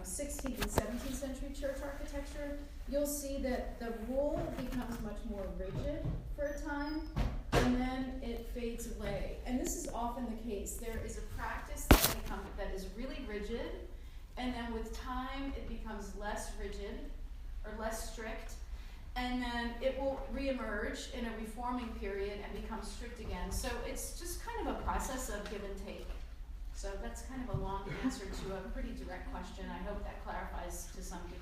16th and 17th century church architecture, you'll see that the rule becomes much more rigid for a time, and then it fades away. And this is often the case. There is a practice that is really rigid, and then with time it becomes less rigid or less strict, and then it will reemerge in a reforming period and become strict again. So it's just kind of a process of give and take. So that's kind of a long answer to a pretty direct question. I hope that clarifies to some degree.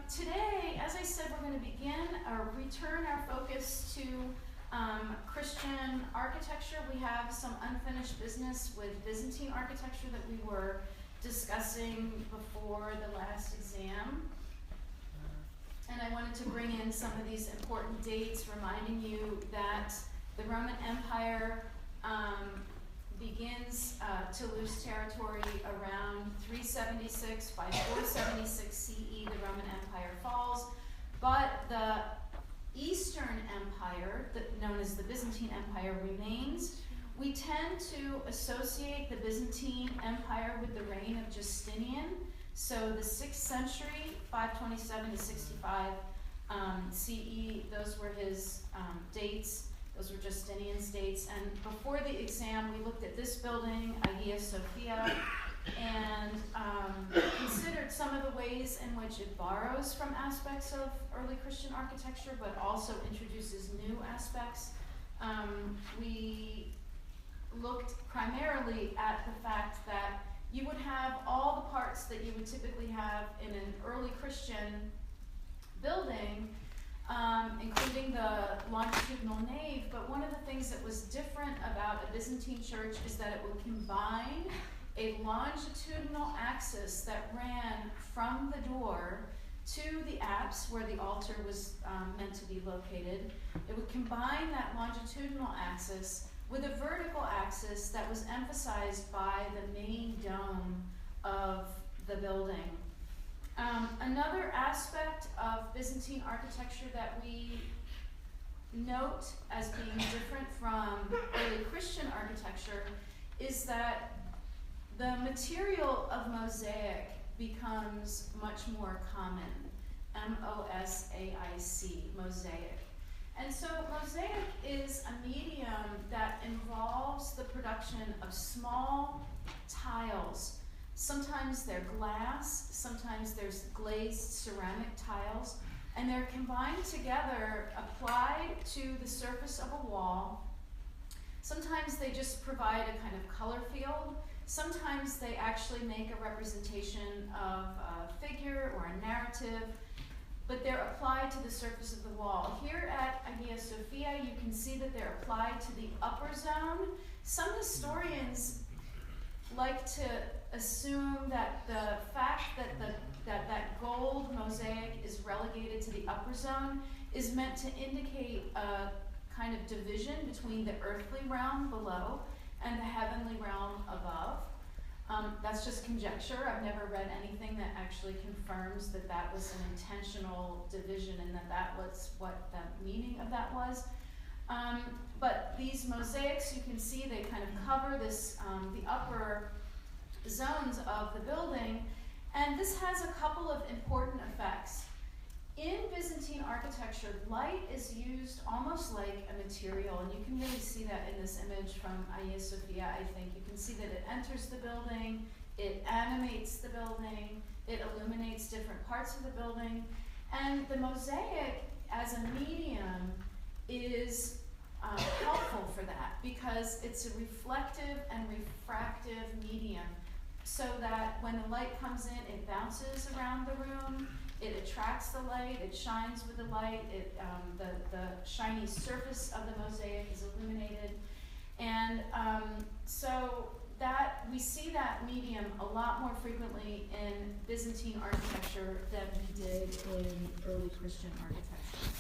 Today, as I said, we're going to begin or return our focus to Christian architecture. We have some unfinished business with Byzantine architecture that we were discussing before the last exam. And I wanted to bring in some of these important dates, reminding you that the Roman Empire begins to lose territory around 376. By 476 CE, the Roman Empire falls. But the Eastern Empire, known as the Byzantine Empire, remains. We tend to associate the Byzantine Empire with the reign of Justinian. So the 6th century, 527 to 65 CE, those were his dates. Those were Justinian's dates. And before the exam, we looked at this building, Hagia Sophia, and considered some of the ways in which it borrows from aspects of early Christian architecture, but also introduces new aspects. We looked primarily at the fact that you would have all the parts that you would typically have in an early Christian building, including the longitudinal nave, but one of the things that was different about a Byzantine church is that it would combine a longitudinal axis that ran from the door to the apse where the altar was meant to be located. It would combine that longitudinal axis with a vertical axis that was emphasized by the main dome of the building. Another aspect of Byzantine architecture that we note as being different from early Christian architecture is that the material of mosaic becomes much more common. M-O-S-A-I-C, mosaic. And so mosaic is a medium that involves the production of small tiles. Sometimes they're glass, sometimes there's glazed ceramic tiles, and they're combined together, applied to the surface of a wall. Sometimes they just provide a kind of color field. Sometimes they actually make a representation of a figure or a narrative, but they're applied to the surface of the wall. Here at Hagia Sophia, you can see that they're applied to the upper zone. Some historians like to assume that the fact that that gold mosaic is relegated to the upper zone is meant to indicate a kind of division between the earthly realm below and the heavenly realm above. That's just conjecture. I've never read anything that actually confirms that that was an intentional division and that was what the meaning of that was. But these mosaics, you can see they kind of cover this, the upper zones of the building, and this has a couple of important effects. In Byzantine architecture, light is used almost like a material, and you can really see that in this image from Hagia Sophia, I think. You can see that it enters the building, it animates the building, it illuminates different parts of the building, and the mosaic as a medium is helpful for that because it's a reflective and refractive medium, so that when the light comes in, it bounces around the room, it attracts the light, it shines with the light, the shiny surface of the mosaic is illuminated. And so that we see that medium a lot more frequently in Byzantine architecture than we did in early Christian architecture.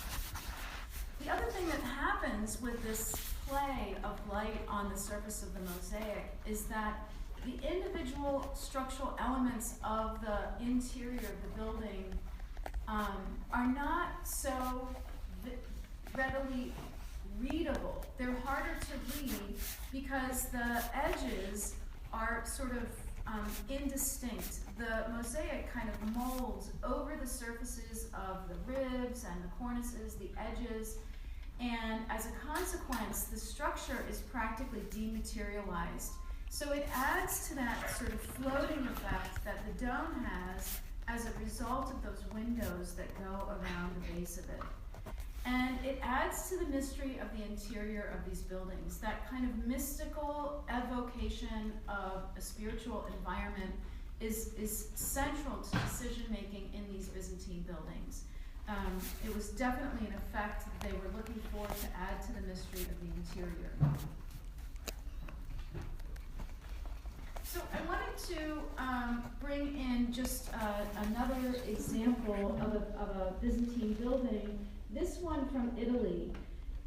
The other thing that happens with this play of light on the surface of the mosaic is that the individual structural elements of the interior of the building are not so readily readable. They're harder to read because the edges are sort of indistinct. The mosaic kind of molds over the surfaces of the ribs and the cornices, the edges, and as a consequence, the structure is practically dematerialized. So it adds to that sort of floating effect that the dome has as a result of those windows that go around the base of it. And it adds to the mystery of the interior of these buildings. That kind of mystical evocation of a spiritual environment is central to decision making in these Byzantine buildings. It was definitely an effect that they were looking for to add to the mystery of the interior. So I wanted to bring in just another example of a Byzantine building, this one from Italy.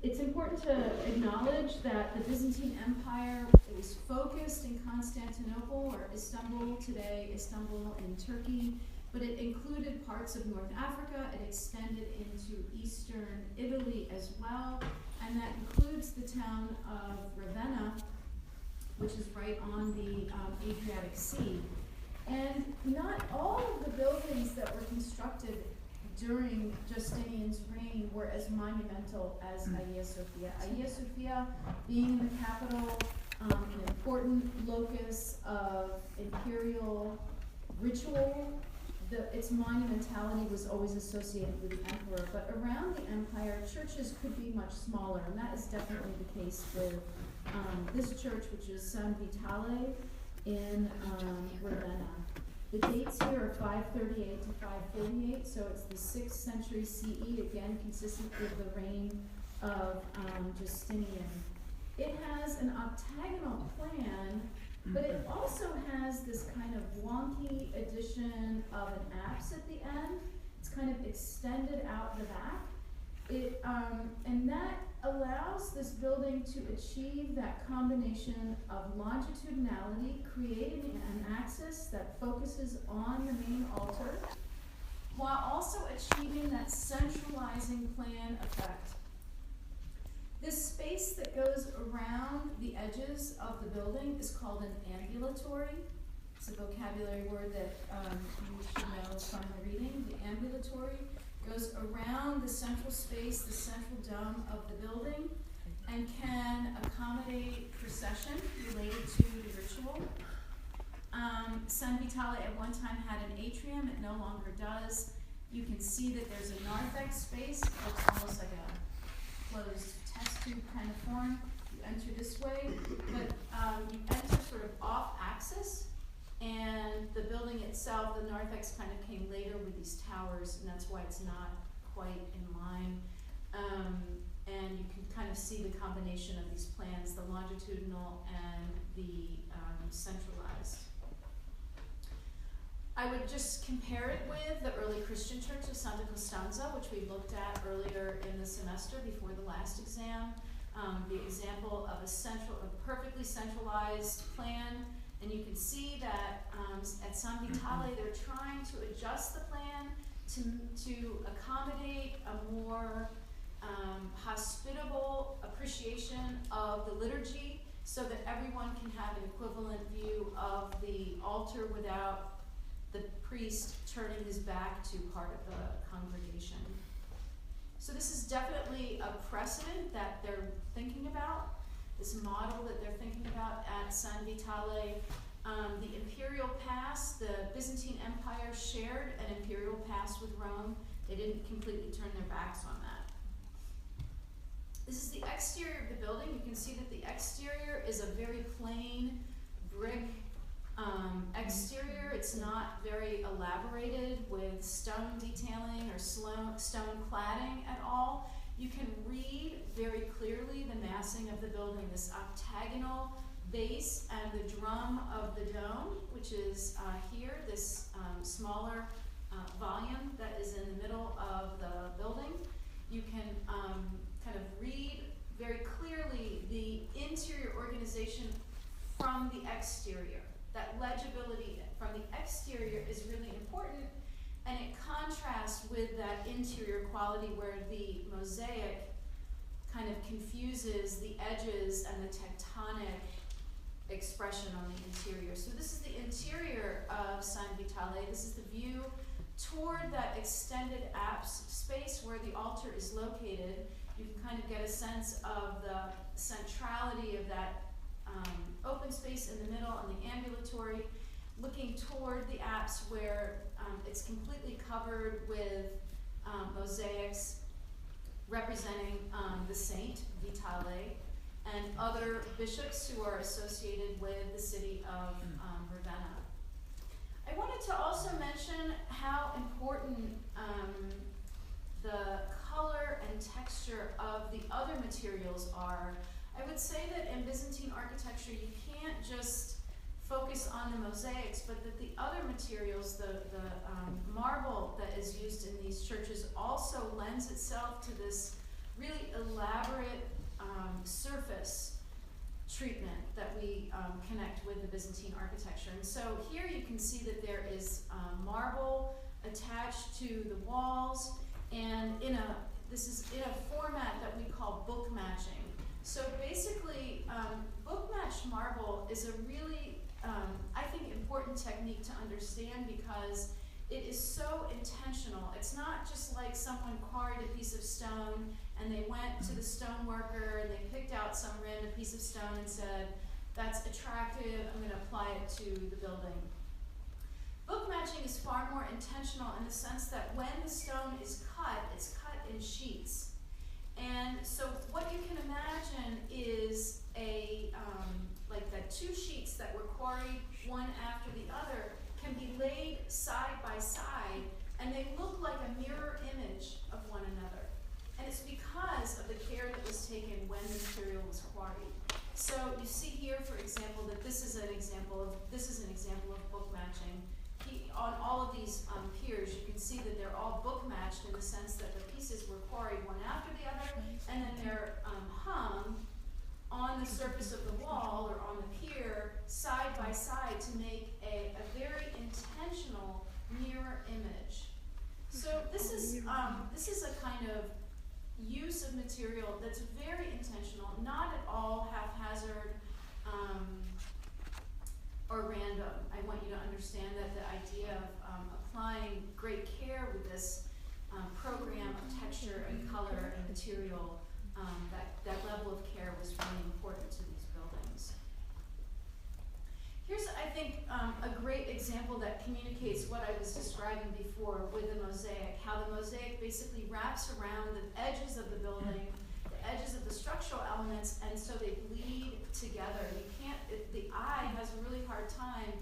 It's important to acknowledge that the Byzantine Empire, it was focused in Constantinople or Istanbul, today Istanbul in Turkey, but it included parts of North Africa. It extended into eastern Italy as well, and that includes the town of Ravenna, which is right on the Adriatic Sea. And not all of the buildings that were constructed during Justinian's reign were as monumental as Hagia Sophia. Hagia Sophia being the capital, an important locus of imperial ritual, its monumentality was always associated with the emperor, but around the empire, churches could be much smaller, and that is definitely the case with this church, which is San Vitale in Ravenna. The dates here are 538 to 548, so it's the 6th century CE, again consistent with the reign of Justinian. It has an octagonal plan, but it also has this kind of wonky addition of an apse at the end. It's kind of extended out the back. And that allows this building to achieve that combination of longitudinality, creating an axis that focuses on the main altar, while also achieving that centralizing plan effect. This space that goes around the edges of the building is called an ambulatory. It's a vocabulary word that you should know from the reading. The ambulatory goes around the central space, the central dome of the building, and can accommodate procession related to the ritual. San Vitale at one time had an atrium, it no longer does. You can see that there's a narthex space. It looks almost like a closed test tube kind of form. You enter this way, but you enter sort of off axis, and the building itself, the narthex kind of came later with these towers, and that's why it's not quite in line. And you can kind of see the combination of these plans, the longitudinal and the centralized. I would just compare it with the early Christian church of Santa Costanza, which we looked at earlier in the semester before the last exam. The example of a perfectly centralized plan. And you can see that at San Vitale, they're trying to adjust the plan to accommodate a more hospitable appreciation of the liturgy, so that everyone can have an equivalent view of the altar without the priest turning his back to part of the congregation. So this is definitely a precedent that they're thinking about, this model that they're thinking about at San Vitale. The imperial past, the Byzantine Empire shared an imperial past with Rome. They didn't completely turn their backs on that. This is the exterior of the building. You can see that the exterior is a very plain brick exterior. It's not very elaborated with stone detailing or stone cladding at all. You can read very clearly the massing of the building, this octagonal base and the drum of the dome, which is here, this smaller volume that is in the middle of the building. You can kind of read very clearly the interior organization from the exterior. That legibility from the exterior is really important, and it contrasts with that interior quality where the mosaic kind of confuses the edges and the tectonic expression on the interior. So this is the interior of San Vitale. This is the view toward that extended apse space where the altar is located. You can kind of get a sense of the centrality of that open space in the middle and the ambulatory, looking toward the apse where it's completely covered with mosaics representing the saint Vitale and other bishops who are associated with the city of Ravenna. I wanted to also mention how important the color and texture of the other materials are. I would say that in Byzantine architecture you can't just focus on the mosaics, but that the other materials, the marble that is used in these churches also lends itself to this really elaborate surface treatment that we connect with the Byzantine architecture. And so here you can see that there is marble attached to the walls, and this is in a format that we call book matching. So basically, book matched marble is a really, I think, important technique to understand because it is so intentional. It's not just like someone quarried a piece of stone and they went to the stone worker and they picked out some random piece of stone and said, that's attractive, I'm going to apply it to the building. Book matching is far more intentional in the sense that when the stone is cut, it's cut in sheets. And so what you can imagine is like the two sheets that were quarried one after the other can be laid side by side, and they look like a mirror image of one another. And it's because of the care that was taken when the material was quarried. So you see here, for example, that this is an example of book matching. On all of these piers, you can see that they're all book matched in the sense that the pieces were quarried one after the other, and then they're hung on the surface of the wall or on the pier side by side to make a very intentional mirror image. So this is a kind of use of material that's very intentional, not at all haphazard or random. I want you to understand that the idea of applying great care with this program of texture and color and material, that level of care was really important to these buildings. Here's, I think, a great example that communicates what I was describing before with the mosaic, how the mosaic basically wraps around the edges of the building, the edges of the structural elements, and so they bleed together. You can't, the eye has a really hard time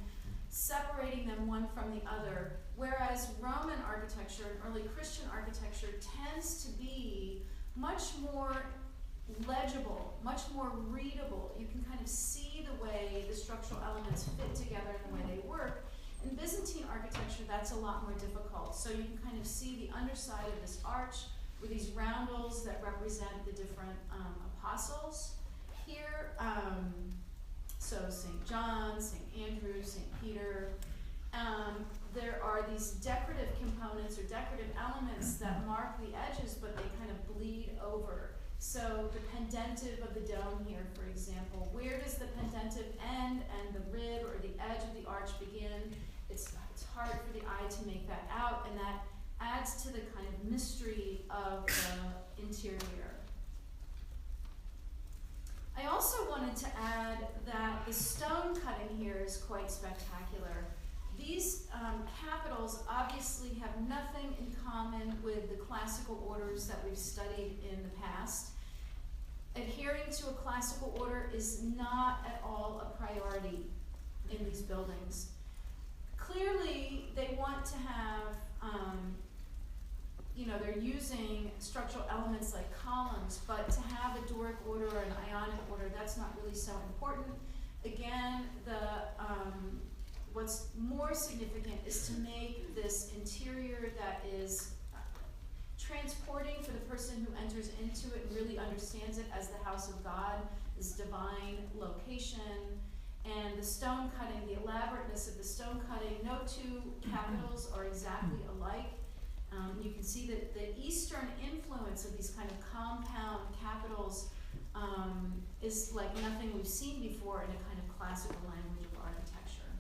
separating them one from the other, whereas Roman architecture and early Christian architecture tends to be much more legible, much more readable. You can kind of see the way the structural elements fit together and the way they work. In Byzantine architecture, that's a lot more difficult. So you can kind of see the underside of this arch with these roundels that represent the different apostles here. So St. John, St. Andrew, St. Peter. There are these decorative components or decorative elements that mark the edges, but they kind of bleed over. So the pendentive of the dome here, for example, where does the pendentive end and the rib or the edge of the arch begin? It's hard for the eye to make that out, and that adds to the kind of mystery of the interior. I also wanted to add that the stone cutting here is quite spectacular. These capitals obviously have nothing in common with the classical orders that we've studied in the past. Adhering to a classical order is not at all a priority in these buildings. Clearly, they want to have, they're using structural elements like columns, but to have a Doric order or an Ionic order, that's not really so important. Again, what's more significant is to make this interior that is transporting for the person who enters into it and really understands it as the house of God, this divine location. And the stone cutting, the elaborateness of the stone cutting, no two capitals are exactly alike. You can see that the Eastern influence of these kind of compound capitals is like nothing we've seen before in a kind of classical language of architecture.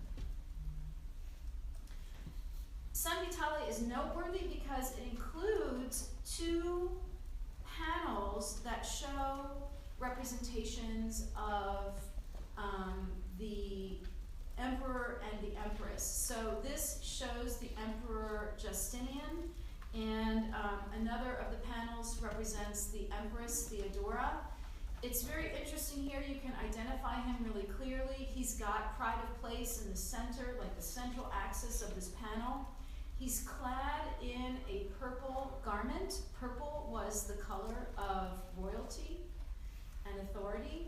San Vitale is noteworthy because it includes two panels that show representations of the emperor and the empress. So this shows the Emperor Justinian, and another of the panels represents the Empress Theodora. It's very interesting here. You can identify him really clearly. He's got pride of place in the center, like the central axis of this panel. He's clad in a purple garment. Purple was the color of royalty and authority.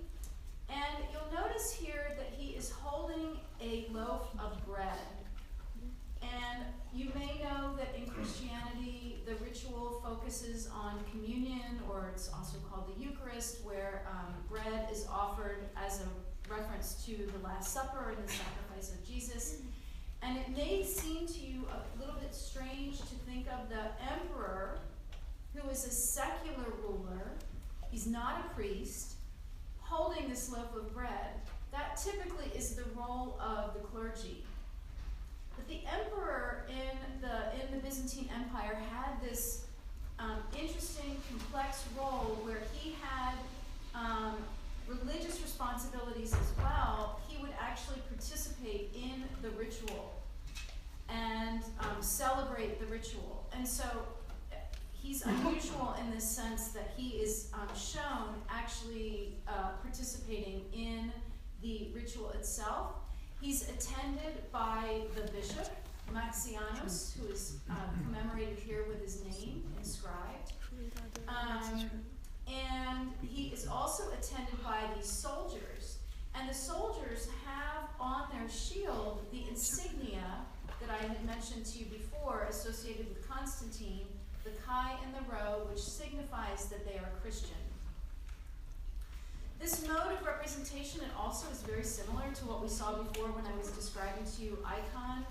And you'll notice here that he is holding a loaf of bread. And you may know that in Christianity, the ritual focuses on communion, or it's also called the Eucharist, where bread is offered as a reference to the Last Supper and the sacrifice of Jesus. And it may seem to you a little bit strange to think of the emperor, who is a secular ruler, he's not a priest, holding this loaf of bread. That typically is the role of the clergy. But the emperor in the Byzantine Empire had this interesting, complex role where he had religious responsibilities as well. He would actually participate in the ritual and celebrate the ritual. And so he's unusual in this sense that he is shown actually participating in the ritual itself. He's attended by the bishop, Maxianus, who is commemorated here with his name inscribed. And he is also attended by these soldiers. And the soldiers have on their shield the insignia that I had mentioned to you before, associated with Constantine, the chi and the rho, which signifies that they are Christian. This mode of representation, it also is very similar to what we saw before when I was describing to you icon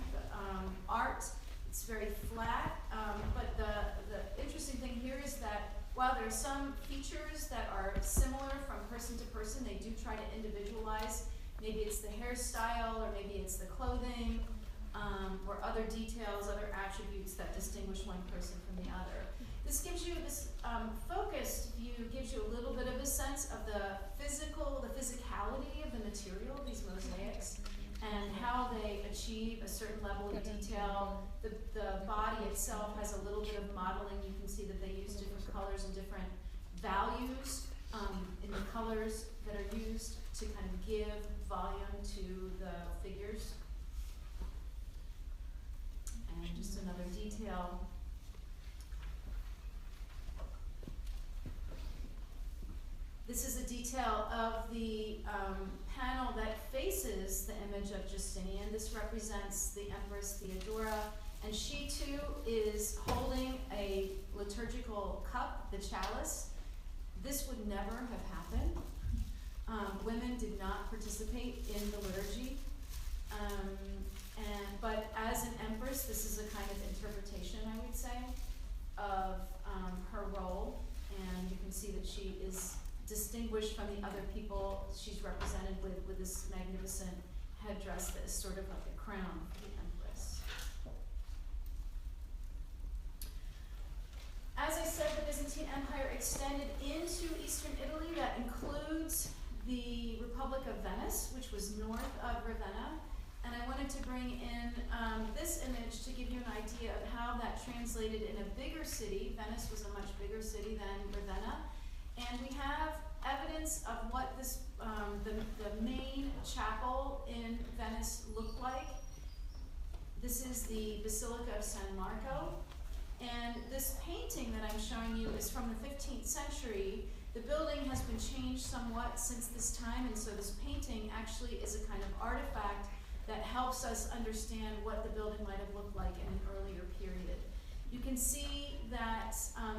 art. It's very flat, but the interesting thing here is that while there are some features that are similar from person to person, they do try to individualize. Maybe it's the hairstyle, or maybe it's the clothing, or other details, other attributes that distinguish one person from the other. This gives you this focused view, gives you a little bit of a sense of the physicality of the material, these mosaics, and how they achieve a certain level of detail. The body itself has a little bit of modeling. You can see that they use different colors and different values in the colors that are used to kind of give volume to the figures. And just another detail. This is a detail of the panel that faces the image of Justinian. This represents the Empress Theodora, and she too is holding a liturgical cup, the chalice. This would never have happened. Women did not participate in the liturgy. But as an empress, this is a kind of interpretation, I would say, of her role. And you can see that she is distinguished from the other people. She's represented with this magnificent headdress that is sort of like a crown for the empress. As I said, the Byzantine Empire extended into eastern Italy. That includes the Republic of Venice, which was north of Ravenna. And I wanted to bring in this image to give you an idea of how that translated in a bigger city. Venice was a much bigger city than Ravenna. And we have evidence of what this, the main chapel in Venice looked like. This is the Basilica of San Marco. And this painting that I'm showing you is from the 15th century. The building has been changed somewhat since this time, and so this painting actually is a kind of artifact that helps us understand what the building might have looked like in an earlier period. You can see that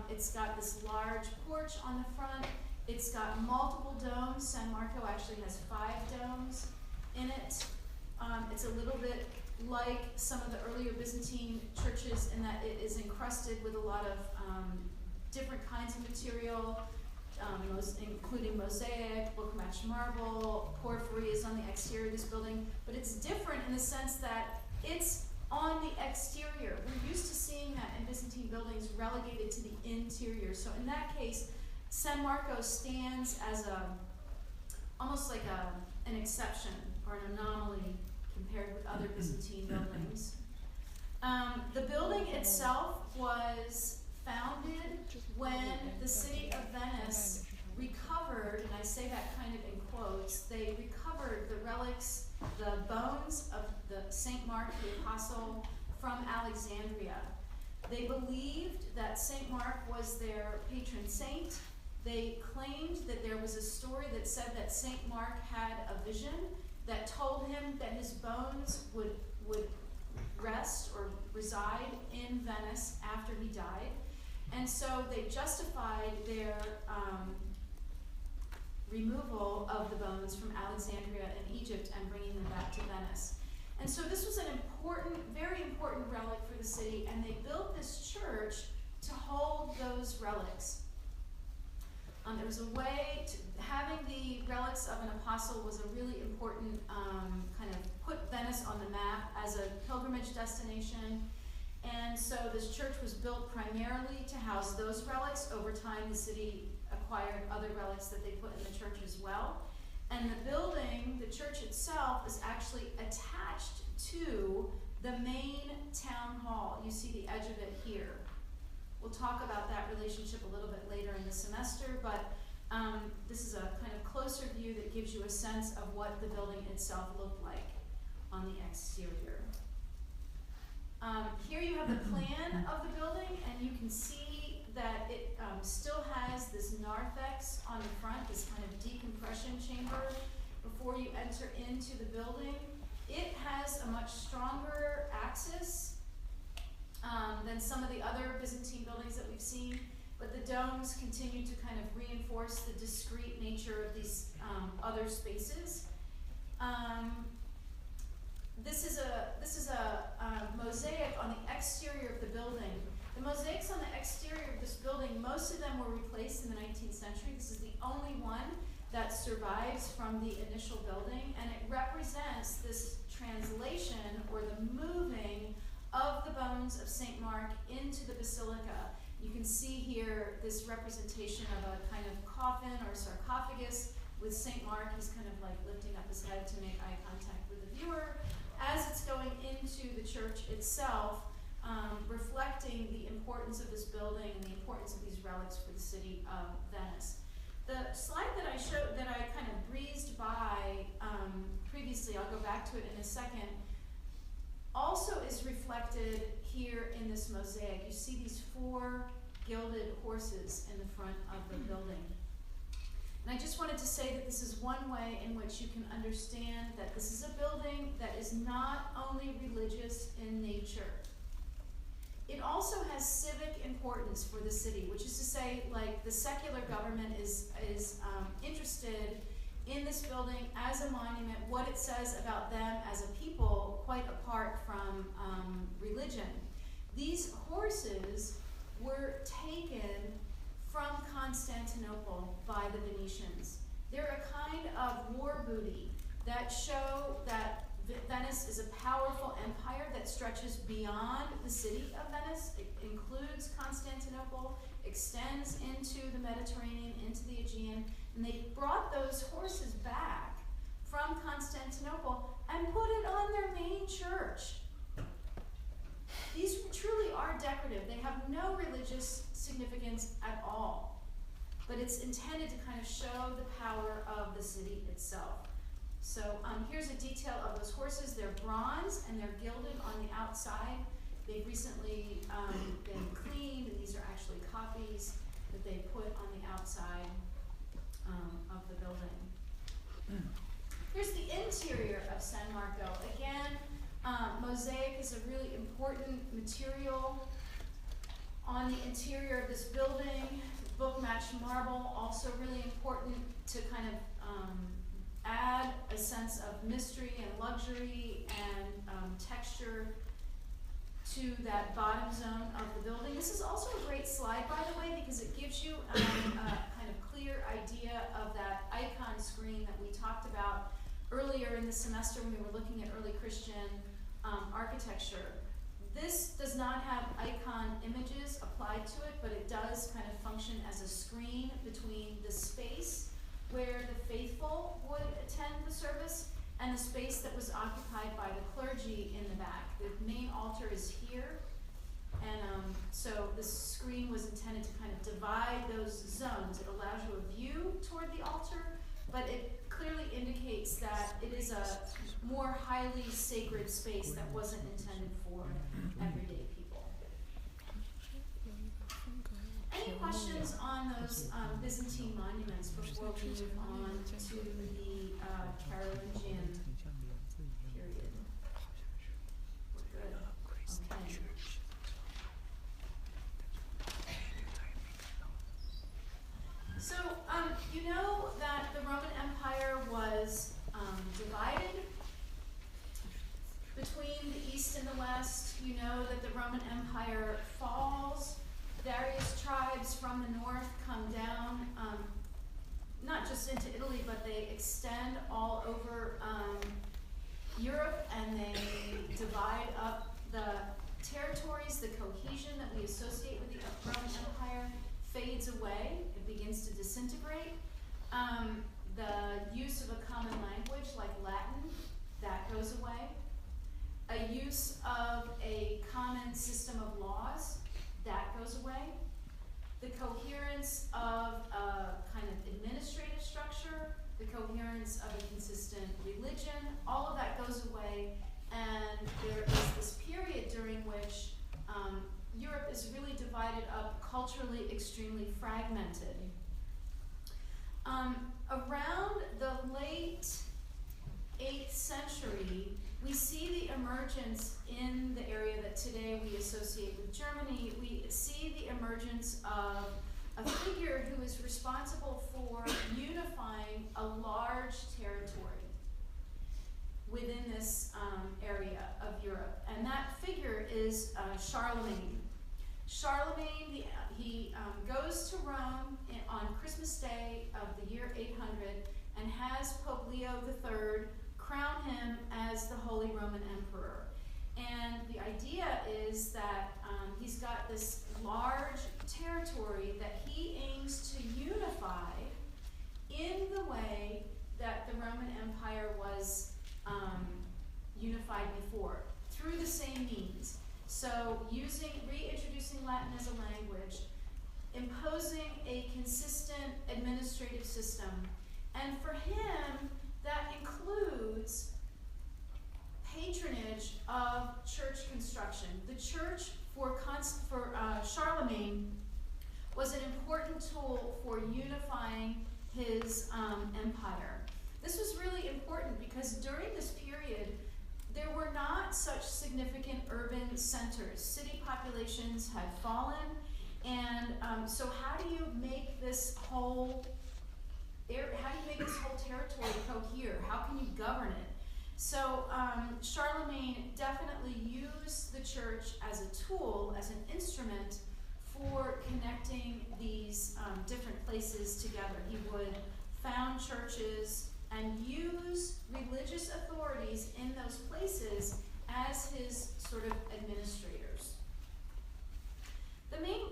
it's got this large porch on the front. It's got multiple domes. San Marco actually has 5 domes in it. It's a little bit like some of the earlier Byzantine churches in that it is encrusted with a lot of different kinds of material. including mosaic, book-matched marble, porphyry is on the exterior of this building, but it's different in the sense that it's on the exterior. We're used to seeing that in Byzantine buildings relegated to the interior. So in that case, San Marco stands as almost like an exception or an anomaly compared with other Byzantine buildings. The building itself was founded when the city of Venice recovered, and I say that kind of in quotes, they recovered the relics, the bones of the Saint Mark the Apostle from Alexandria. They believed that Saint Mark was their patron saint. They claimed that there was a story that said that Saint Mark had a vision that told him that his bones would rest or reside in Venice after he died. And so they justified their removal of the bones from Alexandria in Egypt and bringing them back to Venice. And so this was an important, very important relic for the city, and they built this church to hold those relics. There was a way to, having the relics of an apostle was a really important kind of put Venice on the map as a pilgrimage destination. And so this church was built primarily to house those relics. Over time, the city acquired other relics that they put in the church as well. And the building, the church itself, is actually attached to the main town hall. You see the edge of it here. We'll talk about that relationship a little bit later in the semester, but this is a kind of closer view that gives you a sense of what the building itself looked like on the exterior. Here you have the plan of the building, and you can see that it still has this narthex on the front, this kind of decompression chamber before you enter into the building. It has a much stronger axis than some of the other Byzantine buildings that we've seen, but the domes continue to kind of reinforce the discrete nature of these other spaces. This is a mosaic on the exterior of the building. The mosaics on the exterior of this building, most of them were replaced in the 19th century. This is the only one that survives from the initial building, and it represents this translation or the moving of the bones of St. Mark into the basilica. You can see here this representation of a kind of coffin or sarcophagus with St. Mark. He's kind of like lifting up his head to make eye contact with the viewer as it's going into the church itself, reflecting the importance of this building and the importance of these relics for the city of Venice. The slide that I showed, that I kind of breezed by previously, I'll go back to it in a second, also is reflected here in this mosaic. You see these 4 gilded horses in the front of the building. And I just wanted to say that this is one way in which you can understand that this is a building that is not only religious in nature. It also has civic importance for the city, which is to say, like, the secular government is interested in this building as a monument, what it says about them as a people, quite apart from religion. These horses were taken from Constantinople by the Venetians. They're a kind of war booty that show that Venice is a powerful empire that stretches beyond the city of Venice. It includes Constantinople, extends into the Mediterranean, into the Aegean, and they brought those horses back from Constantinople and put it on their main church. These truly are decorative. They have no religious significance at all, but it's intended to kind of show the power of the city itself. So here's a detail of those horses. They're bronze and they're gilded on the outside. They've recently been cleaned, and these are actually copies that they put on the outside of the building. Here's the interior of San Marco. Again, mosaic is a really important material on the interior of this building. Book-matched marble, also really important to kind of add a sense of mystery and luxury and texture to that bottom zone of the building. This is also a great slide, by the way, because it gives you kind kind of clear idea of that icon screen that we talked about earlier in the semester when we were looking at early Christian architecture. This does not have icon images applied to it, but it does kind of function as a screen between the space where the faithful would attend the service and the space that was occupied by the clergy in the back. The main altar is here, and so this screen was intended to kind of divide those zones. It allows you a view toward the altar, but it clearly indicates that it is a more highly sacred space that wasn't intended for everyday people. Any questions on those Byzantine monuments before we move on to the Carolingian period? We're good. Okay. So, you know that the Roman Empire was divided between the East and the West. You know that the Roman Empire falls. Various tribes from the north come down, not just into Italy, but they extend all over Europe, and they divide up the territories. The cohesion that we associate with the Roman Empire fades away. It begins to disintegrate. The use of a common language like Latin, that goes away. A use of a common system of laws, that goes away. The coherence of a kind of administrative structure, the coherence of a consistent religion, all of that goes away, and there is this period during which Europe is really divided up, culturally extremely fragmented. Around the late 8th century, we see the emergence in the area that today we associate with Germany. We see the emergence of a figure who is responsible for unifying a large territory within this area of Europe. And that figure is Charlemagne. Charlemagne, he goes to Rome on Christmas Day of the year 800 and has Pope Leo III crown him as the Holy Roman Emperor. And the idea is that he's got this large territory that he aims to unify in the way that the Roman Empire was unified before, through the same means. So reintroducing Latin as a language, imposing a consistent administrative system, and for him, that includes patronage of church construction. The church for Charlemagne was an important tool for unifying his empire. This was really important because during this period, there were not such significant urban centers. City populations had fallen, and so how do you make this whole territory cohere? How can you govern it? So Charlemagne definitely used the church as a tool, as an instrument for connecting these different places together. He would found churches and use religious authorities in those places as his sort of administrators. The main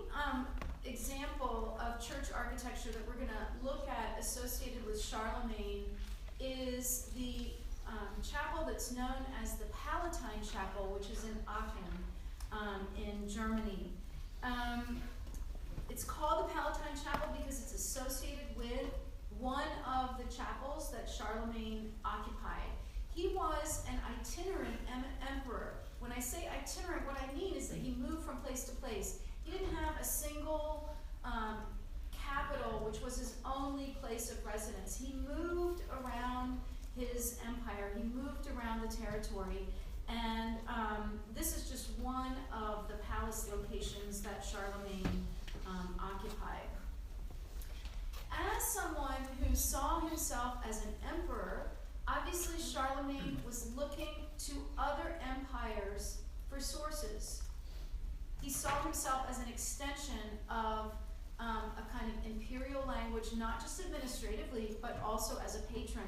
example of church architecture that we're going to look at associated with Charlemagne is the chapel that's known as the Palatine Chapel, which is in Aachen in Germany. It's called the Palatine Chapel because it's associated with one of the chapels that Charlemagne occupied. He was an itinerant emperor. When I say itinerant, what I mean is that he moved from place to place. He didn't have a single capital, which was his only place of residence. He moved around his empire. He moved around the territory. And this is just one of the palace locations that Charlemagne occupied. As someone who saw himself as an emperor, obviously Charlemagne was looking to other empires for sources. He saw himself as an extension of a kind of imperial language, not just administratively, but also as a patron.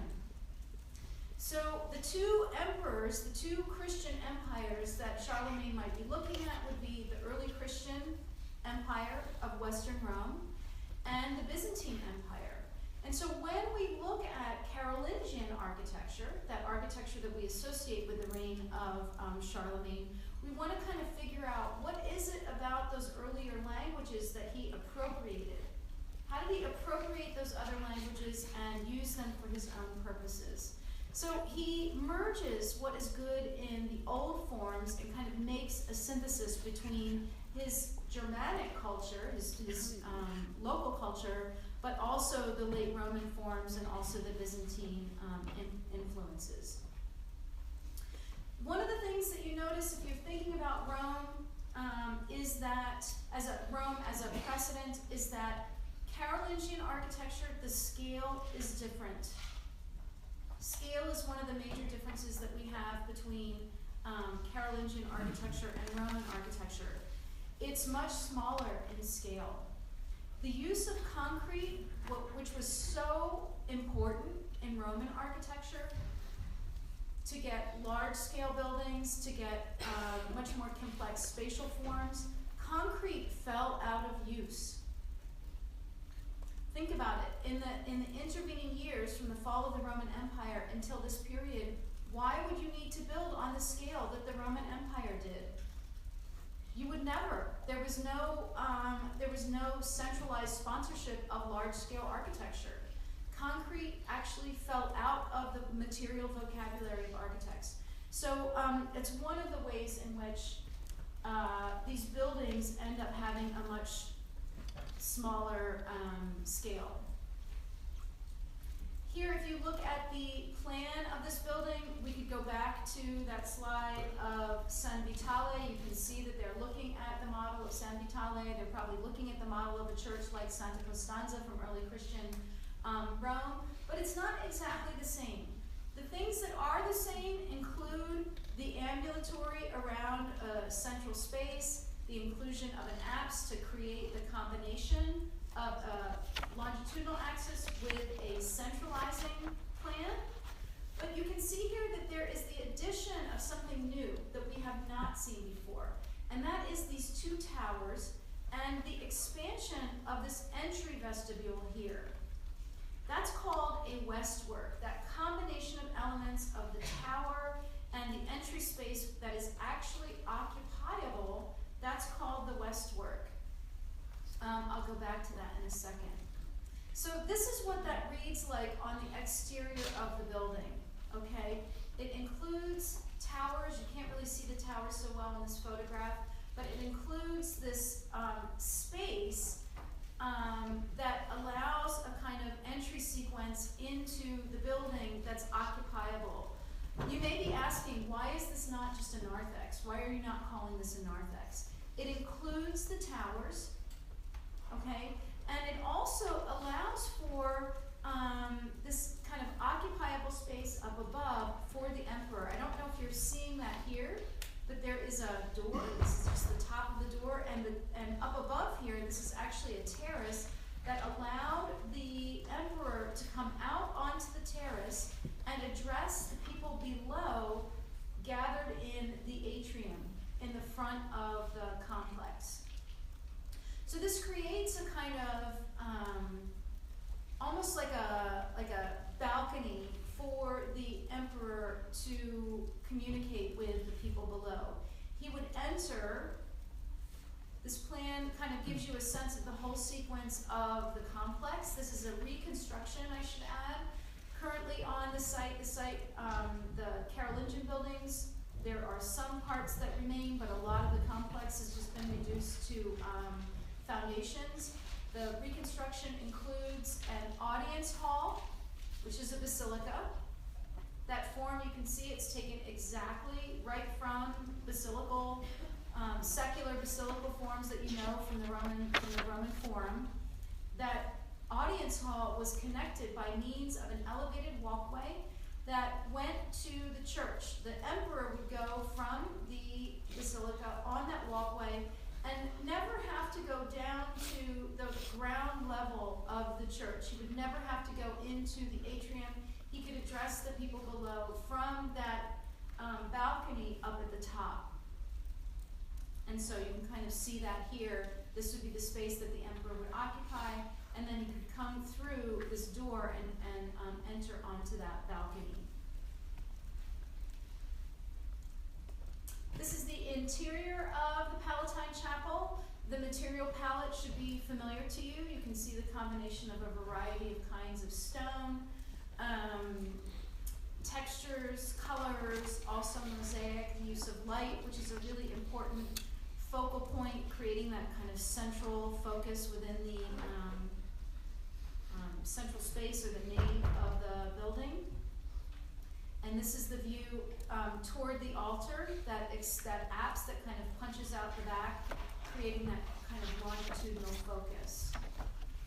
So the two emperors, the two Christian empires that Charlemagne might be looking at would be the early Christian empire of Western Rome and the Byzantine Empire. And so when we look at Carolingian architecture, that architecture that we associate with the reign of Charlemagne, we want to kind of figure out what is it about those earlier languages that he appropriated? How did he appropriate those other languages and use them for his own purposes? So he merges what is good in the old forms and kind of makes a synthesis between his Germanic culture, his local culture, but also the late Roman forms and also the Byzantine influences. One of the things that you notice if you're thinking about Rome is that, Rome as a precedent, is that Carolingian architecture, the scale is different. Scale is one of the major differences that we have between Carolingian architecture and Roman architecture. It's much smaller in scale. The use of concrete, which was so important in Roman architecture, to get large-scale buildings, to get much more complex spatial forms, concrete fell out of use. Think about it. In the intervening years from the fall of the Roman Empire until this period, why would you need to build on the scale that the Roman Empire did? You would never. There was no centralized sponsorship of large-scale architecture. Concrete actually fell out of the material vocabulary of architects. So it's one of the ways in which these buildings end up having a much smaller scale. Here, if you look at the plan of this building, we could go back to that slide of San Vitale. You can see that they're looking at the model of San Vitale. They're probably looking at the model of a church like Santa Costanza from early Christian Rome, but it's not exactly the same. The things that are the same include the ambulatory around a central space, the inclusion of an apse to create the combination of a longitudinal axis with a centralizing plan. But you can see here that there is the addition of something new that we have not seen before, and that is these two towers and the expansion of this entry vestibule here. That's called a westwork, that combination of elements of the tower and the entry space that is actually occupiable. That's called the westwork. I'll go back to that in a second. So this is what that reads like on the exterior of the building, okay? It includes towers. You can't really see the towers so well in this photograph, but it includes this space that allows a kind of entry sequence into the building that's occupiable. You may be asking, why is this not just a narthex? Why are you not calling this a narthex? It includes the towers, okay? And it also allows for this kind of occupiable space up above for the emperor. I don't know if you're seeing that here, but there is a door. This is just the top of the door, and up above here, this is actually a terrace that allowed the emperor to come out onto the terrace and address the people below gathered in the atrium in the front of the complex. So this creates a kind of almost like a balcony for the emperor to communicate with the people below. He would enter. This plan kind of gives you a sense of the whole sequence of the complex. This is a reconstruction, I should add. Currently on the site, the Carolingian buildings, there are some parts that remain, but a lot of the complex has just been reduced to foundations. The reconstruction includes an audience hall, which is a basilica. That form, you can see it's taken exactly right from basilical, secular basilical forms that you know from the Roman Forum. That audience hall was connected by means of an elevated walkway that went to the church. The emperor would go from the basilica on that walkway and never have to go down to the ground into the atrium, he could address the people below from that balcony up at the top. And so you can kind of see that here. This would be the space that the emperor would occupy, and then he could come through this door and enter onto that balcony. This is the interior of the Palatine Chapel. The material palette should be familiar to you. You can see the combination of a variety of kinds of stone, textures, colors, also mosaic, the use of light, which is a really important focal point, creating that kind of central focus within the central space or the nave of the building. And this is the view toward the altar, that apse that kind of punches out the back, creating that kind of longitudinal focus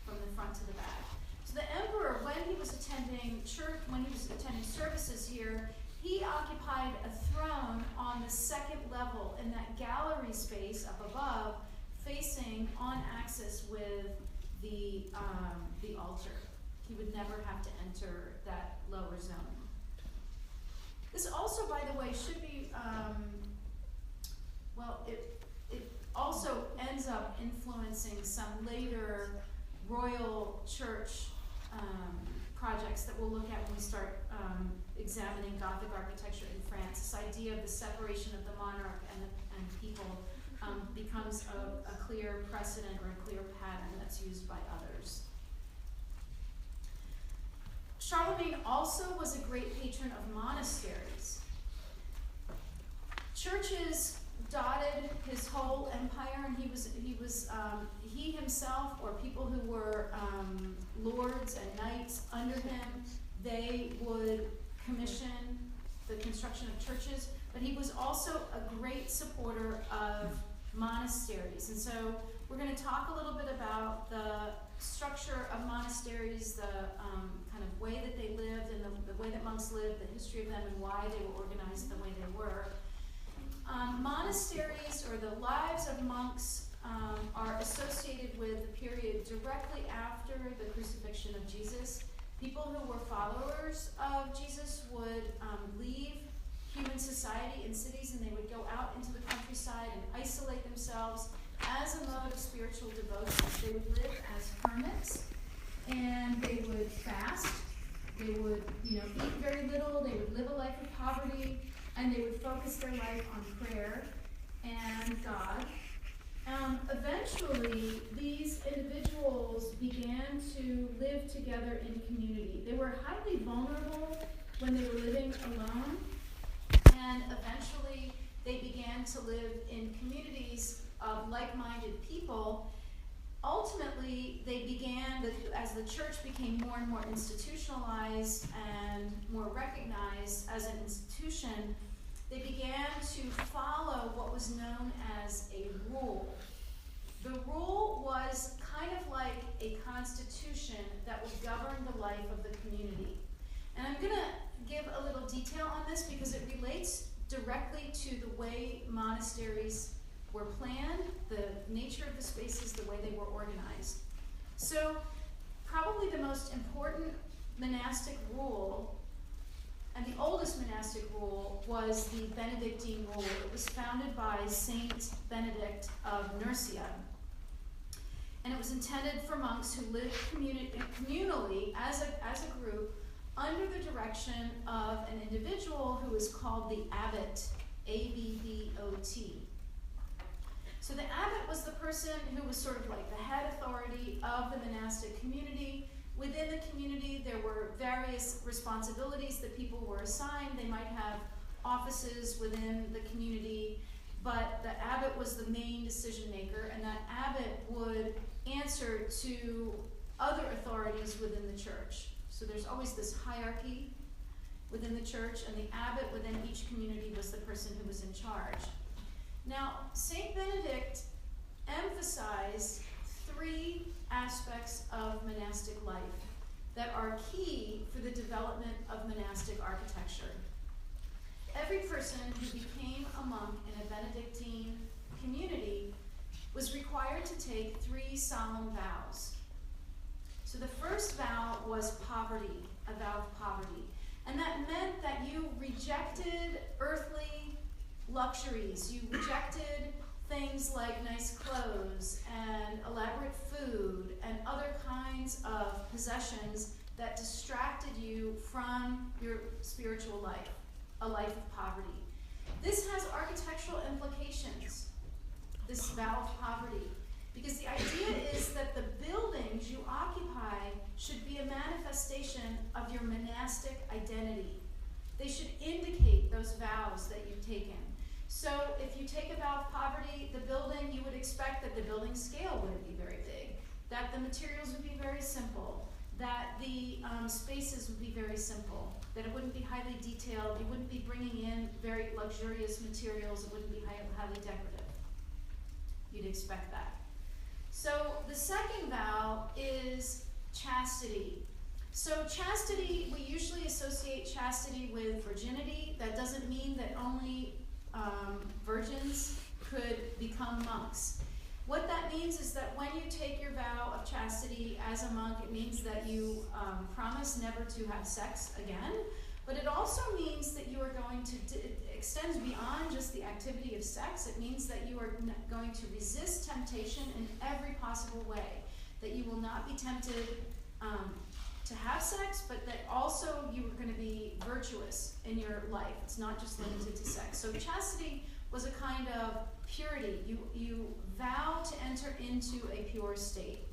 from the front to the back. So the emperor, when he was attending church, when he was attending services here, he occupied a throne on the second level in that gallery space up above, facing on axis with the altar. He would never have to enter that lower zone. This also, by the way, should be, it also ends up influencing some later royal church projects that we'll look at when we start examining Gothic architecture in France. This idea of the separation of the monarch and people becomes a clear precedent or a clear pattern that's used by others. Charlemagne also was a great patron of monasteries. Churches dotted his whole empire, and he himself, or people who were lords and knights under him, they would commission the construction of churches, but he was also a great supporter of monasteries. And so we're going to talk a little bit about the structure of monasteries, the kind of way that they lived and the way that monks lived, the history of them, and why they were organized the way they were. Monasteries, or the lives of monks, are associated with the period directly after the crucifixion of Jesus. People who were followers of Jesus would leave human society in cities, and they would go out into the countryside and isolate themselves as a mode of spiritual devotion. They would live as hermits, and they would fast. They would, eat very little. They would live a life of poverty, and they would focus their life on prayer and God. Eventually, these individuals began to live together in community. They were highly vulnerable when they were living alone, and eventually they began to live in communities of like-minded people. Ultimately, they began, as the church became more and more institutionalized and more recognized as an institution, they began to follow what was known as a rule. The rule was kind of like a constitution that would govern the life of the community. And I'm going to give a little detail on this because it relates directly to the way monasteries were planned, the nature of the spaces, the way they were organized. So probably the most important monastic rule, and the oldest monastic rule, was the Benedictine rule. It was founded by Saint Benedict of Nursia. And it was intended for monks who lived communally as a group under the direction of an individual who is called the abbot, A-B-B-O-T. So the abbot was the person who was sort of like the head authority of the monastic community. Within the community, there were various responsibilities that people were assigned. They might have offices within the community, but the abbot was the main decision maker, and that abbot would answer to other authorities within the church. So there's always this hierarchy within the church, and the abbot within each community was the person who was in charge. Now, Saint Benedict emphasized three aspects of monastic life that are key for the development of monastic architecture. Every person who became a monk in a Benedictine community was required to take 3 solemn vows. So the first vow was poverty. a vow of poverty. And that meant that you rejected earthly luxuries. You rejected things like nice clothes and elaborate food and other kinds of possessions that distracted you from your spiritual life, a life of poverty. This has architectural implications, this vow of poverty, because the idea is that the buildings you occupy should be a manifestation of your monastic identity. They should indicate those vows that you've taken. So if you take a vow of poverty, the building, you would expect that the building scale wouldn't be very big, that the materials would be very simple, that the spaces would be very simple, that it wouldn't be highly detailed, you wouldn't be bringing in very luxurious materials, it wouldn't be highly decorative. You'd expect that. So the second vow is chastity. So chastity, we usually associate chastity with virginity. That doesn't mean that only virgins could become monks. What that means is that when you take your vow of chastity as a monk, it means that you promise never to have sex again, but it also means that you are going to, it extends beyond just the activity of sex. It means that you are going to resist temptation in every possible way, that you will not be tempted to have sex, but that also you are going to be virtuous in your life. It's not just limited to sex. So chastity was a kind of purity. You vow to enter into a pure state.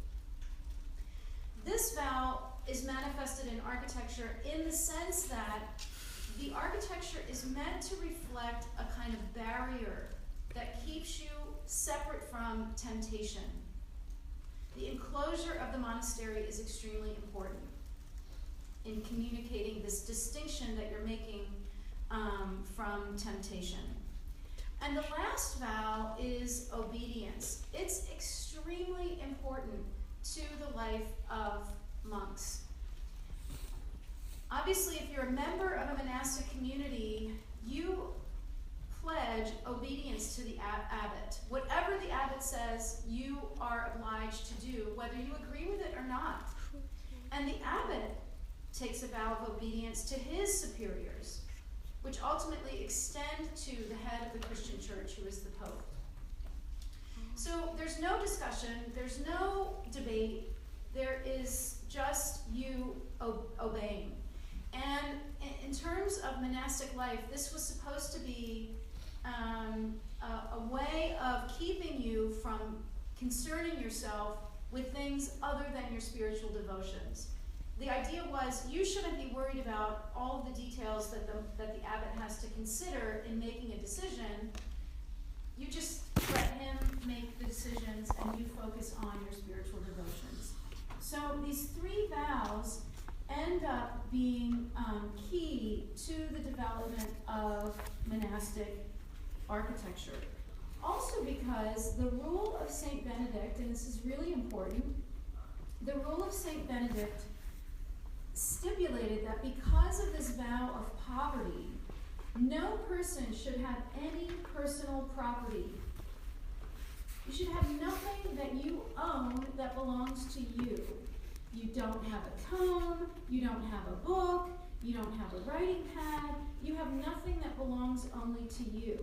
This vow is manifested in architecture in the sense that the architecture is meant to reflect a kind of barrier that keeps you separate from temptation. The enclosure of the monastery is extremely important in communicating this distinction that you're making from temptation. And the last vow is obedience. It's extremely important to the life of monks. Obviously, if you're a member of a monastic community, you pledge obedience to the abbot. Whatever the abbot says, you are obliged to do, whether you agree with it or not. And the abbot takes a vow of obedience to his superiors, which ultimately extend to the head of the Christian church, who is the Pope. So there's no discussion, there's no debate, there is just you obeying. And in terms of monastic life, this was supposed to be a way of keeping you from concerning yourself with things other than your spiritual devotions. The idea was you shouldn't be worried about all of the details that the abbot has to consider in making a decision. You just let him make the decisions and you focus on your spiritual devotions. So these three vows end up being key to the development of monastic architecture. Also because the rule of Saint Benedict, and this is really important, the rule of Saint Benedict stipulated that because of this vow of poverty, no person should have any personal property. You should have nothing that you own that belongs to you. You don't have a tome, you don't have a book, you don't have a writing pad, you have nothing that belongs only to you.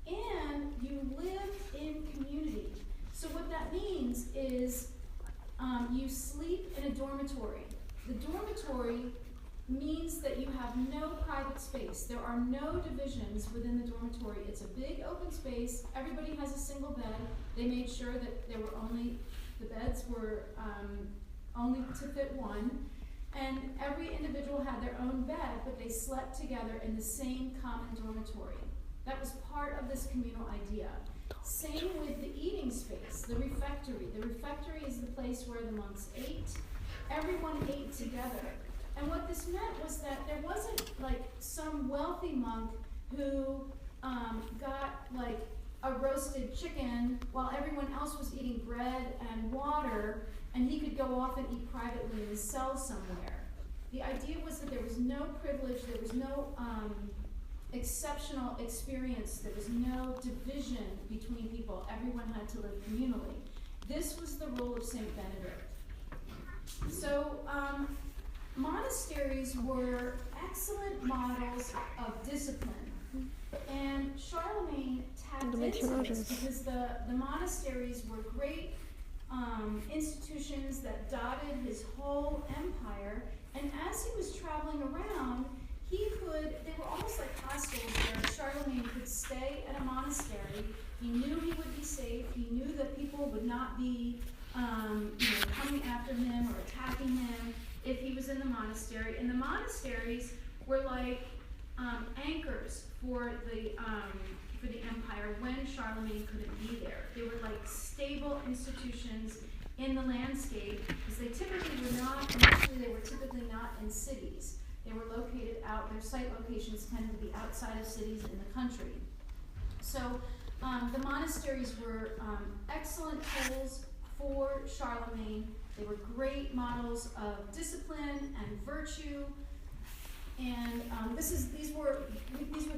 And you live in community. So what that means is you sleep in a dormitory. The dormitory means that you have no private space. There are no divisions within the dormitory. It's a big open space. Everybody has a single bed. They made sure that the beds were only to fit one. And every individual had their own bed, but they slept together in the same common dormitory. That was part of this communal idea. Same with the eating space, the refectory. The refectory is the place where the monks ate. Everyone ate together. And what this meant was that there wasn't like some wealthy monk who got like a roasted chicken while everyone else was eating bread and water, and he could go off and eat privately in his cell somewhere. The idea was that there was no privilege, there was no exceptional experience, there was no division between people. Everyone had to live communally. This was the rule of Saint Benedict. So monasteries were excellent models of discipline. And Charlemagne tapped into this because the monasteries were great institutions that dotted his whole empire. And as he was traveling around, they were almost like hostels where Charlemagne could stay at a monastery. He knew he would be safe. He knew that people would not be coming after him or attacking him if he was in the monastery. And the monasteries were like anchors for the empire when Charlemagne couldn't be there. They were like stable institutions in the landscape because they were typically not in cities. They were located out, their site locations tended to be outside of cities in the country. So the monasteries were excellent tools for Charlemagne. They were great models of discipline and virtue. And these were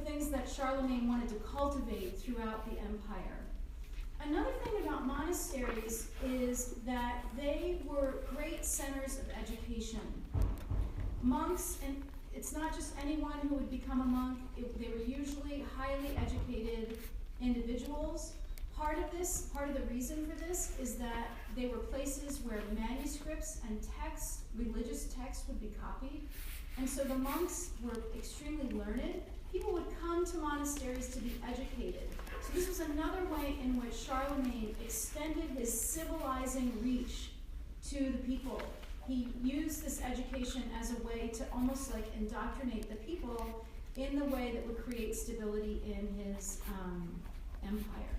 things that Charlemagne wanted to cultivate throughout the empire. Another thing about monasteries is that they were great centers of education. Monks, and it's not just anyone who would become a monk, they were usually highly educated individuals. Part of the reason for this is that they were places where manuscripts and religious texts would be copied. And so the monks were extremely learned. People would come to monasteries to be educated. So this was another way in which Charlemagne extended his civilizing reach to the people. He used this education as a way to almost like indoctrinate the people in the way that would create stability in his empire.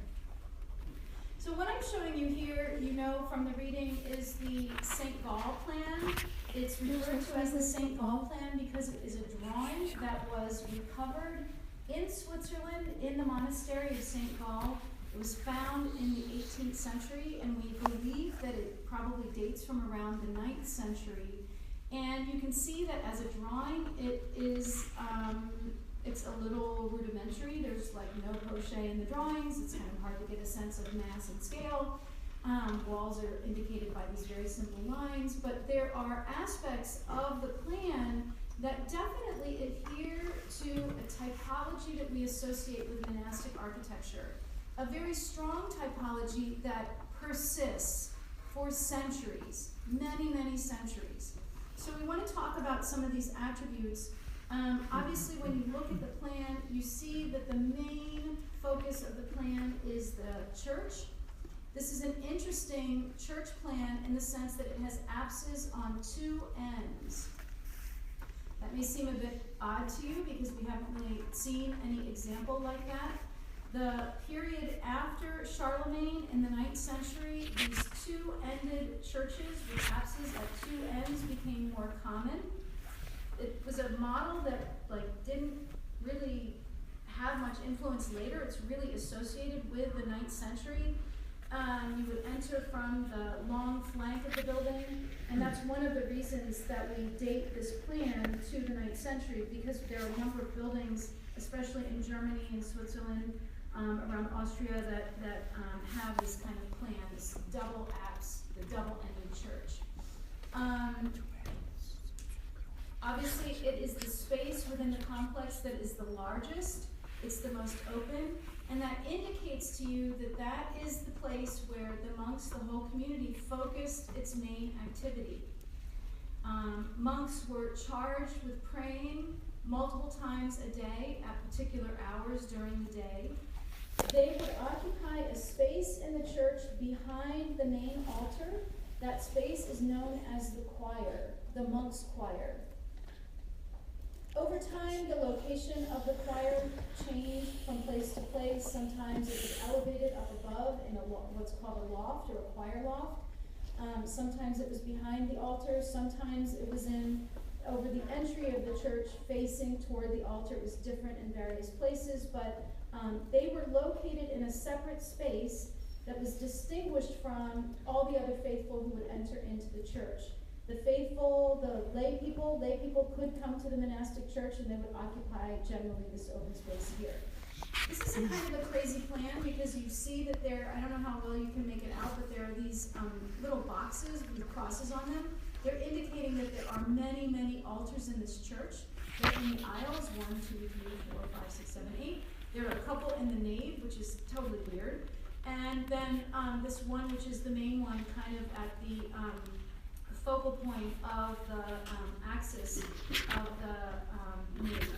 So what I'm showing you here, from the reading, is the St. Gall plan. It's referred to as the St. Gall plan because it is a drawing that was recovered in Switzerland in the monastery of St. Gall. It was found in the 18th century, and we believe that it probably dates from around the 9th century. And you can see that as a drawing, it's a little rudimentary. There's like no crochet in the drawings. It's kind of hard to get a sense of mass and scale. Walls are indicated by these very simple lines, but there are aspects of the plan that definitely adhere to a typology that we associate with monastic architecture. A very strong typology that persists for centuries, many, many centuries. So we want to talk about some of these attributes. Obviously, when you look at the plan, you see that the main focus of the plan is the church. This is an interesting church plan in the sense that it has apses on two ends. That may seem a bit odd to you because we haven't really seen any example like that. The period after Charlemagne in the 9th century, these two-ended churches with apses at two ends became more common. It was a model that didn't really have much influence later. It's really associated with the 9th century. You would enter from the long flank of the building, and that's one of the reasons that we date this plan to the 9th century, because there are a number of buildings, especially in Germany and Switzerland, around Austria, that have this kind of plan, this double apse, the double-ended church. Obviously, it is the space within the complex that is the largest. It's the most open, and that indicates to you that that is the place where the monks, the whole community, focused its main activity. Monks were charged with praying multiple times a day at particular hours during the day. They would occupy a space in the church behind the main altar. That space is known as the choir, the monks' choir. Over time, the location of the choir changed from place to place. Sometimes it was elevated up above in what's called a loft or a choir loft. Sometimes it was behind the altar. Sometimes it was over the entry of the church facing toward the altar. It was different in various places, but they were located in a separate space that was distinguished from all the other faithful who would enter into the church. The faithful, the lay people could come to the monastic church and they would occupy generally this open space here. This is a kind of a crazy plan because you see that there, I don't know how well you can make it out, but there are these little boxes with crosses on them. They're indicating that there are many, many altars in this church. They're in the aisles, 1, 2, 3, 4, 5, 6, 7, 8. There are a couple in the nave, which is totally weird. And then this one, which is the main one, kind of at the focal point of the axis of the nave.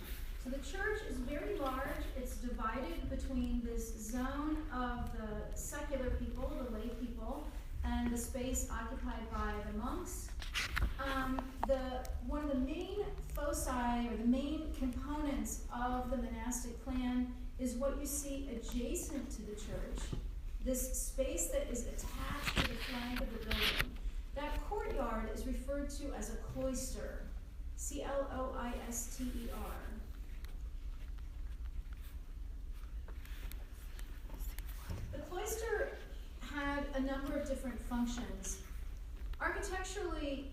So the church is very large. It's divided between this zone of the secular people, the lay people, and the space occupied by the monks. One of the main foci, or the main components of the monastic plan, is what you see adjacent to the church, this space that is attached to the flank of the building. That courtyard is referred to as a cloister, Cloister. The cloister had a number of different functions. Architecturally,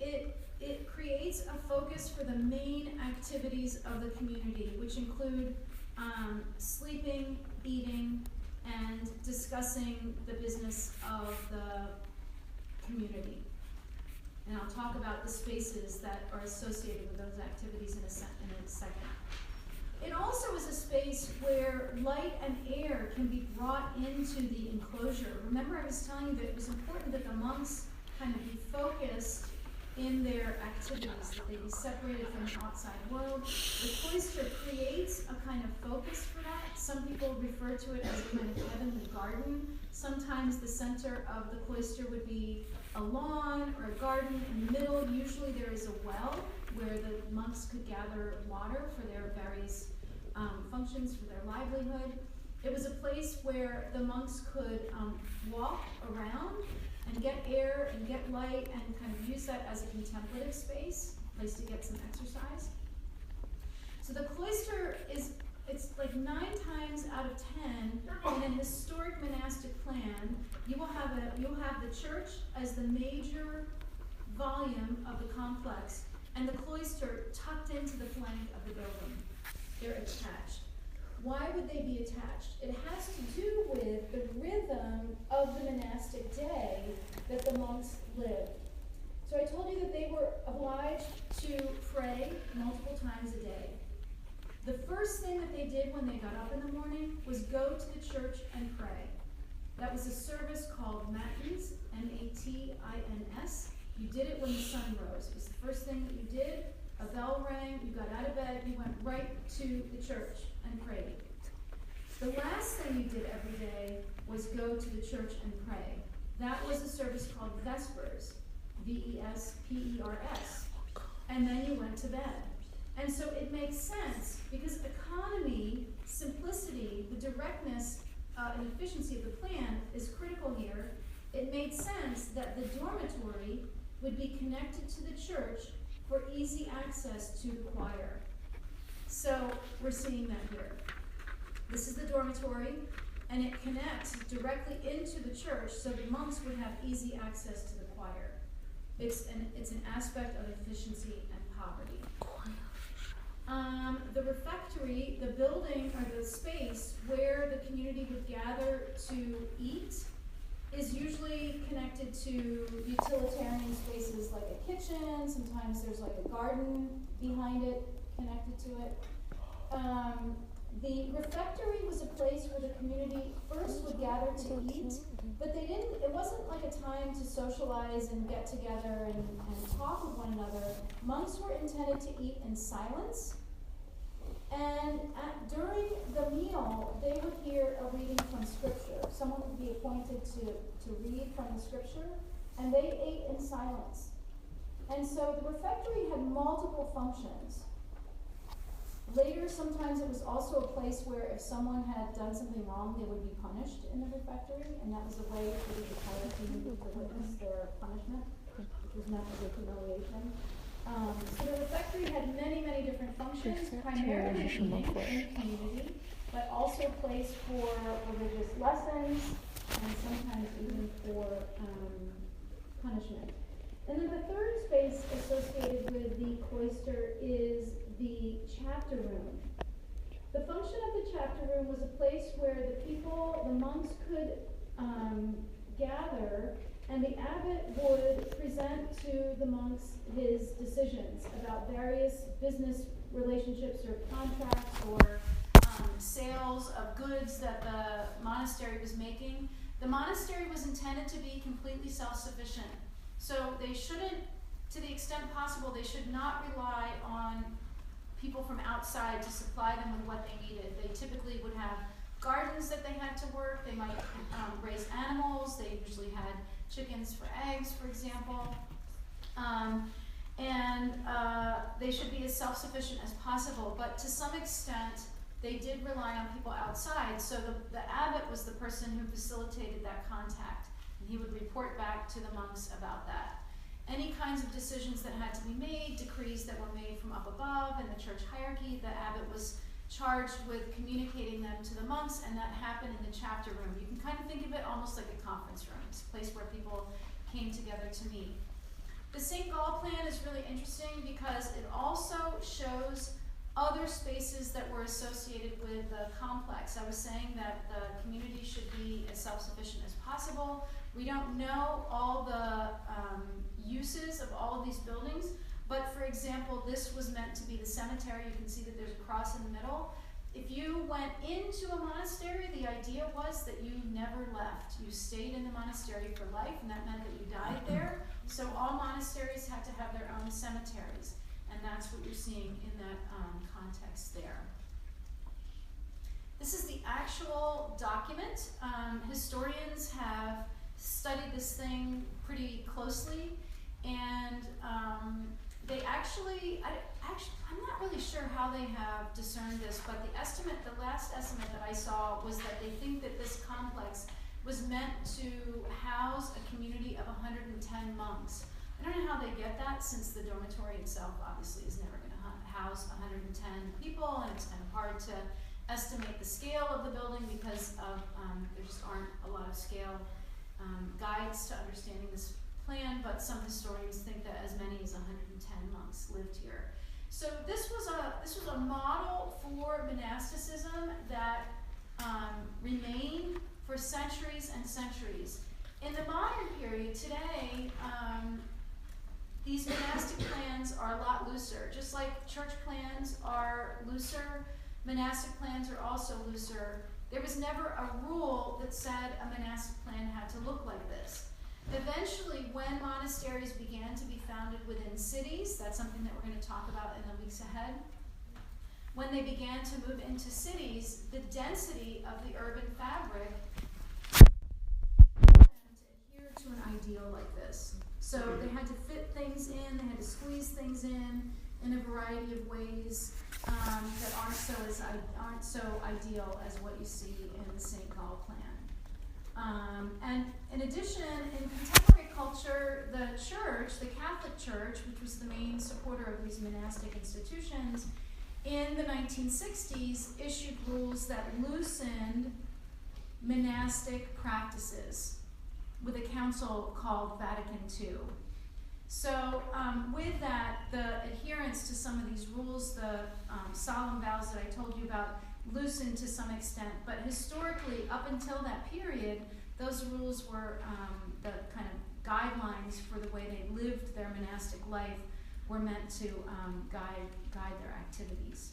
it creates a focus for the main activities of the community, which include sleeping, eating, and discussing the business of the community. And I'll talk about the spaces that are associated with those activities in a second. It also is a space where light and air can be brought into the enclosure. Remember, I was telling you that it was important that the monks kind of be focused in their activities, that they be separated from the outside world. The cloister creates a kind of focus for that. Some people refer to it as a kind of heavenly garden. Sometimes the center of the cloister would be a lawn or a garden. In the middle, usually there is a well where the monks could gather water for their various functions, for their livelihood. It was a place where the monks could walk around and get air and get light and kind of use that as a contemplative space, a place to get some exercise. So the cloister it's like 9 times out of 10 in a historic monastic plan, you'll have the church as the major volume of the complex, and the cloister tucked into the flank of the building. They're attached. Why would they be attached? It has to do with the rhythm of the monastic day that the monks lived. So I told you that they were obliged to pray multiple times a day. The first thing that they did when they got up in the morning was go to the church and pray. That was a service called Matins, Matins. You did it when the sun rose. It was the first thing that you did. A bell rang, you got out of bed, you went right to the church and prayed. The last thing you did every day was go to the church and pray. That was a service called Vespers, Vespers. And then you went to bed. And so it makes sense, because economy, simplicity, the directness and efficiency of the plan is critical here. It made sense that the dormitory would be connected to the church for easy access to the choir. So we're seeing that here. This is the dormitory, and it connects directly into the church so the monks would have easy access to the choir. It's an aspect of efficiency and poverty. The refectory, the building or the space where the community would gather to eat, is usually connected to utilitarian spaces like a kitchen. Sometimes there's like a garden behind it, connected to it. The refectory was a place where the community first would gather to eat, but it wasn't like a time to socialize and get together and talk with one another. Monks were intended to eat in silence, and during the meal, they would hear a reading from Scripture. Someone would be appointed to read from the Scripture, and they ate in silence. And so the refectory had multiple functions. Later, sometimes it was also a place where if someone had done something wrong, they would be punished in the refectory, and that was a way for the entire community to witness their punishment, which was meant as a humiliation. So the refectory had many, many different functions, primarily in the community, but also a place for religious lessons, and sometimes even for punishment. And then the third space associated with the cloister is the chapter room. The function of the chapter room was a place where the monks could gather And the abbot would present to the monks his decisions about various business relationships or contracts or sales of goods that the monastery was making. The monastery was intended to be completely self-sufficient. So they shouldn't, to the extent possible, they should not rely on people from outside to supply them with what they needed. They typically would have gardens that they had to work. They might raise animals. They usually had chickens for eggs, for example. They should be as self-sufficient as possible. But to some extent, they did rely on people outside. So the abbot was the person who facilitated that contact. And he would report back to the monks about that. Any kinds of decisions that had to be made, decrees that were made from up above in the church hierarchy, the abbot was charged with communicating them to the monks, and that happened in the chapter room. You can kind of think of it almost like a conference room. It's a place where people came together to meet. The St. Gall plan is really interesting because it also shows other spaces that were associated with the complex. I was saying that the community should be as self-sufficient as possible. We don't know all the uses of all of these buildings, but for example, this was meant to be the cemetery. You can see that there's a cross in the middle. If you went into a monastery, the idea was that you never left. You stayed in the monastery for life, and that meant that you died there. So all monasteries had to have their own cemeteries, and that's what you're seeing in that context there. This is the actual document. Historians have studied this thing pretty closely, and they I'm not really sure how they have discerned this, but the last estimate that I saw was that they think that this complex was meant to house a community of 110 monks. I don't know how they get that, since the dormitory itself obviously is never going to house 110 people, and it's kind of hard to estimate the scale of the building because of there just aren't a lot of scale guides to understanding this plan, but some historians think that as many as 110 monks lived here. So this was a model for monasticism that remained for centuries and centuries. In the modern period today, these monastic plans are a lot looser. Just like church plans are looser, monastic plans are also looser. There was never a rule that said a monastic plan had to look like this. Eventually, when monasteries began to be founded within cities, that's something that we're going to talk about in the weeks ahead. When they began to move into cities, the density of the urban fabric allowed them to adhere to an ideal like this. So they had to fit things in, they had to squeeze things in a variety of ways that aren't so ideal as what you see in the St. Gall plan. And in addition, in contemporary culture, the church, the Catholic Church, which was the main supporter of these monastic institutions, in the 1960s issued rules that loosened monastic practices with a council called Vatican II. So with that, the adherence to some of these rules, the solemn vows that I told you about, loosened to some extent, but historically, up until that period, those rules were the kind of guidelines for the way they lived their monastic life, were meant to guide their activities.